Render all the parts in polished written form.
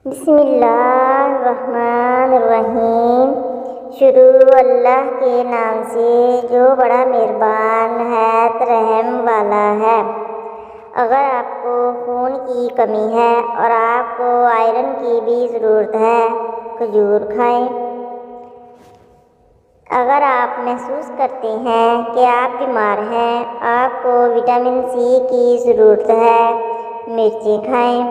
बिस्मिल्लाहिर्रहमानिर्रहीम। शुरू अल्लाह के नाम से जो बड़ा मेहरबान है रहम वाला है। अगर आपको खून की कमी है और आपको आयरन की भी ज़रूरत है, खजूर खाएं। अगर आप महसूस करते हैं कि आप बीमार हैं, आपको विटामिन सी की ज़रूरत है, मिर्चें खाएं।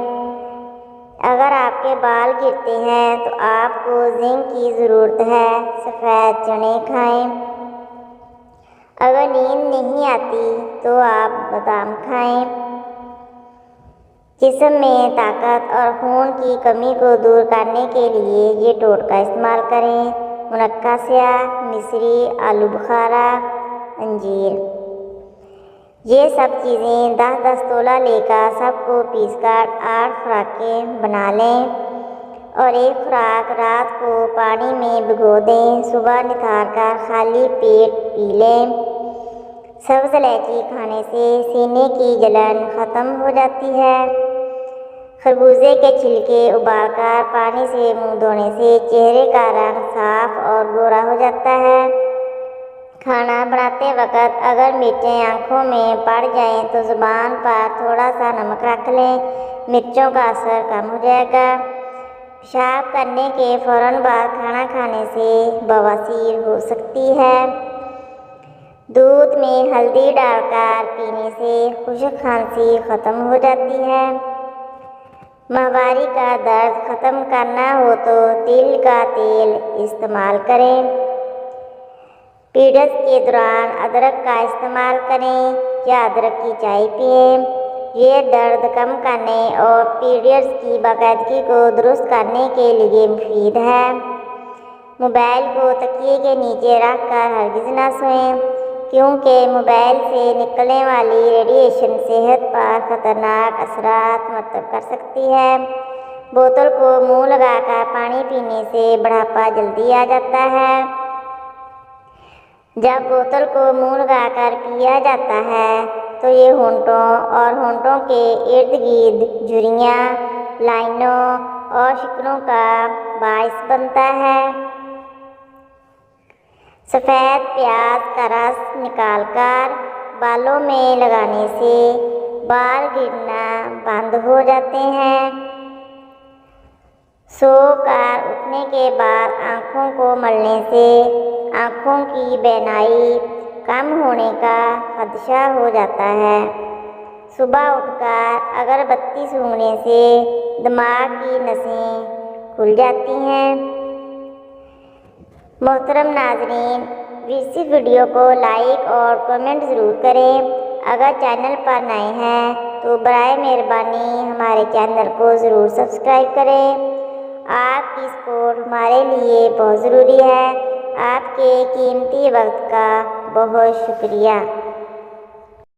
अगर आपके बाल गिरते हैं तो आपको जिंक की ज़रूरत है, सफ़ेद चने खाएं। अगर नींद नहीं आती तो आप बादाम खाएं। जिस्म में ताकत और खून की कमी को दूर करने के लिए ये टोटका इस्तेमाल करें। मुनक्का स्याह, मिश्री, आलू बुखारा, अंजीर। ये सब चीज़ें 10-10 तोला लेकर सबको पीसकर 8 खुराकें बना लें और एक खुराक रात को पानी में भिगो दें। सुबह निकाल कर खाली पेट पी लें। सब्ज़ इलायची खाने से सीने की जलन ख़त्म हो जाती है। खरबूजे के छिलके उबालकर पानी से मुंह धोने से चेहरे का रंग साफ और गोरा हो जाता है। खाना बनाते वक्त अगर मिर्चें आँखों में पड़ जाएं तो ज़ुबान पर थोड़ा सा नमक रख लें, मिर्चों का असर कम हो जाएगा। पेशाब करने के फ़ौरन बाद खाना खाने से बवासीर हो सकती है। दूध में हल्दी डालकर पीने से खुश्क खांसी ख़त्म हो जाती है। माहवारी का दर्द ख़त्म करना हो तो तिल का तेल इस्तेमाल करें। पीरियड्स के दौरान अदरक का इस्तेमाल करें या अदरक की चाय पिएं। ये दर्द कम करने और पीरियड्स की बाकायदगी को दुरुस्त करने के लिए मुफीद है। मोबाइल को तकिए के नीचे रखकर हरगिज़ न सोएं, क्योंकि मोबाइल से निकलने वाली रेडिएशन सेहत पर ख़तरनाक असरात मरतब कर सकती है। बोतल को मुंह लगाकर पानी पीने से बुढ़ापा जल्दी आ जाता है। जब बोतल को मुंह लगाकर पिया जाता है तो ये होंठों और होंठों के इर्द गिर्द झुर्रियाँ, लाइनों और शिकनों का बाइस बनता है। सफ़ेद प्याज का रस निकालकर बालों में लगाने से बाल गिरना बंद हो जाते हैं। सोकर उठने के बाद आँखों को मलने से आँखों की बेनाई कम होने का खदशा हो जाता है। सुबह उठकर अगरबत्ती सूंघने से दिमाग की नसें खुल जाती हैं। मोहतरम नाज़रीन, इस वीडियो को लाइक और कमेंट ज़रूर करें। अगर चैनल पर नए हैं तो बराए मेहरबानी हमारे चैनल को ज़रूर सब्सक्राइब करें। आपकी सपोर्ट हमारे लिए बहुत ज़रूरी है। आपके कीमती वक्त का बहुत शुक्रिया।